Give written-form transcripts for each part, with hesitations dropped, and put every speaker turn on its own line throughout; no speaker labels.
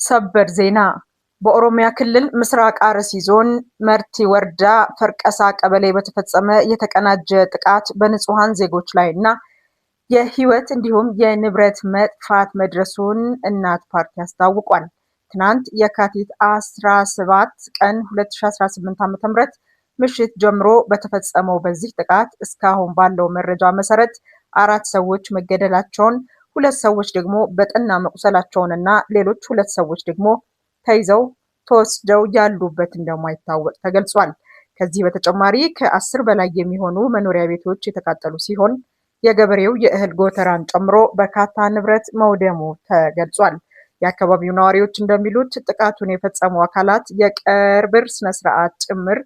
ሰበር ዜና በኦሮሚያ ክልል ምስራቅ አርሲ ዞን መርቲ ወረዳ ፈርቀሳ ቀበሌ በተፈጸመ የተቀናጀ ጥቃት በንጹሃን ዜጎች ላይ እና የህይወት እንዲሁም የንብረት መጥፋት መድረሱን እናት ፓርቲ አስታውቋል። ትናንት የካቲት 17 ቀን 2018 ዓ.ም ምሽት ጀምሮ በተፈጸመው በዚህ ጥቃት እስካሁን ባለው መረጃ መሰረት 4 ሰዎች መገደላቸውን፣ 2 ሰዎች ደግሞ በጠና መቁሰላቸውንና ሌሎች 2 ሰዎች ደግሞ ተይዘው ተወስደው ያሉበት እንደማይታወቅ ተገልጿል። ከዚህ በተጨማሪ ከ10 በላይ የሚሆኑ መኖሪያ ቤቶች የተቃጠሉ ሲሆን የገበሬው የእህል ጎተራን ጨምሮ በርካታ ንብረት መውደሙ ተገልጿል። የአካባቢው ነዋሪዎች እንደሚሉት ጥቃቱን የፈጸሙ አካላት የቀብር ስነስርዓት ጭምር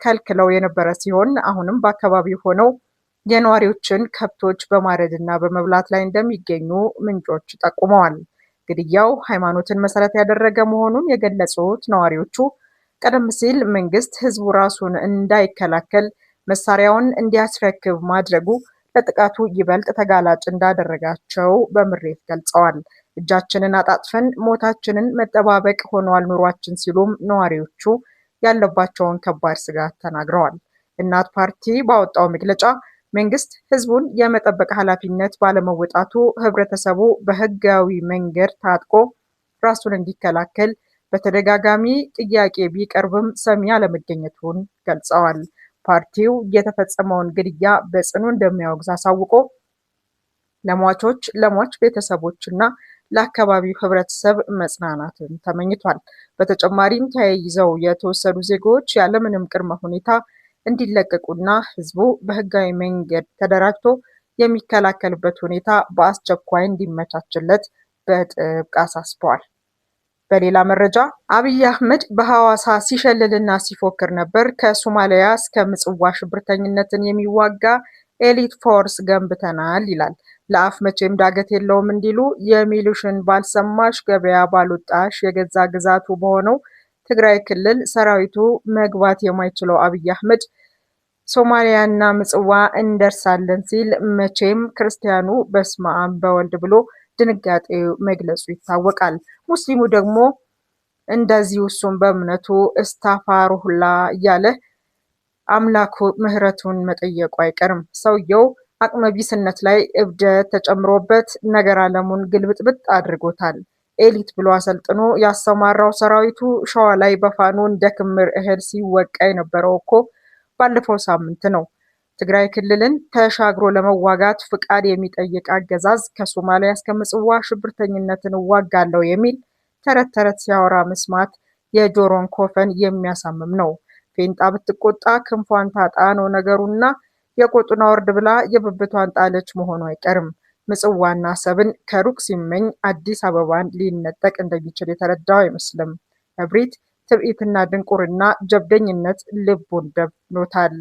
ከልክለው የነበረ ሲሆን አሁንም በአካባቢው ሆነው የነዋሪዎችን ከብቶች በማረድና በመብላት ላይ እንደሚገኙ ምንጮች ጠቁመዋል። ግድያው ሃይማኖትን መሰረት ያደረገ መሆኑን የገለጹት ነዋሪዎቹ ቀደም ሲል መንግስት ህዝቡ ራሱን እንዳይከላከል መሳሪያውን እንዲያስረክብ ማድረጉ ለጥቃቱ ይበልጥ ተጋላጭ እንዳደረጋቸው በምሬት ገልጸዋል። እጃችንን አጣጥፈን ሞታችንን መጠባበቅ ሆኗል ኑሯችን ሲሉም ነዋሪዎቹ ያለባቸውን ከባድ ስጋት ተናግረዋል። እናት ፓርቲ ባወጣው መግለጫ መንግስት ህዝቡን የመጠበቅ ኃላፊነት ባለመወጣቱ ህብረተሰቡ በህጋዊ መንገድ ታጥቆ ራሱን እንዲከላከል በተደጋጋሚ ጥያቄ ቢቀርብም ሰሚ አለመገኘቱን ገልጸዋል። ፓርቲው የተፈጸመውን ግድያ በጽኑ እንደሚያወግዝ አሳውቆ ለሟች ቤተሰቦችና ለአካባቢው ህብረተሰብ መጽናናትን ተመኝቷል። በተጨማሪም ተያይዘው የተወሰዱ ዜጎች ያለምንም ቅድመ ሁኔታ እንዲለቀቁና ህዝቡ በህጋዊ መንገድ ተደራጅቶ የሚከላከልበት ሁኔታ በአስቸኳይ እንዲመቻችለት በጥብቅ አሳስበዋል። በሌላ መረጃ አብይ አህመድ በሐዋሳ ሲሸልልና ሲፎክር ነበር። ከሶማሊያ እስከ ምጽዋ ሽብርተኝነትን የሚዋጋ ኤሊት ፎርስ ገንብተናል ይላል። ለአፍ መቼም ዳገት የለውም እንዲሉ የሚሉሽን ባልሰማሽ ገበያ ባልወጣሽ የገዛ ግዛቱ በሆነው ትግራይ ክልል ሰራዊቱ መግባት የማይችለው አብይ አህመድ ሶማሊያና ምጽዋ እንደርሳለን ሲል መቼም ክርስቲያኑ በስመ አብ በወልድ ብሎ ድንጋጤው መግለጹ ይታወቃል። ሙስሊሙ ደግሞ እንደዚሁ እሱም በእምነቱ እስታፋሩላ እያለ አምላኩ ምህረቱን መጠየቁ አይቀርም። ሰውየው አቅመቢስነት ላይ እብደት ተጨምሮበት ነገር ዓለሙን ግልብጥብጥ አድርጎታል። ኤሊት ብሎ አሰልጥኖ ያሰማራው ሰራዊቱ ሸዋ ላይ በፋኖ እንደ ክምር እህል ሲወቃ የነበረው እኮ ባለፈው ሳምንት ነው። ትግራይ ክልልን ተሻግሮ ለመዋጋት ፍቃድ የሚጠይቅ አገዛዝ ከሶማሊያ እስከ ምጽዋ ሽብርተኝነትን እዋጋለሁ የሚል ተረት ሲያወራ መስማት የጆሮን ኮፈን የሚያሳምም ነው። ፌንጣ ብትቆጣ ክንፏን ታጣ ነው ነገሩና የቆጡን አውርድ ብላ የብብቷን ጣለች መሆኑ አይቀርም። ምጽዋና አሰብን ከሩቅ ሲመኝ አዲስ አበባን ሊነጠቅ እንደሚችል የተረዳው አይመስልም። እብሪት፣ ትዕቢትና ድንቁርና ጀብደኝነት ልቡን ደብኖታል።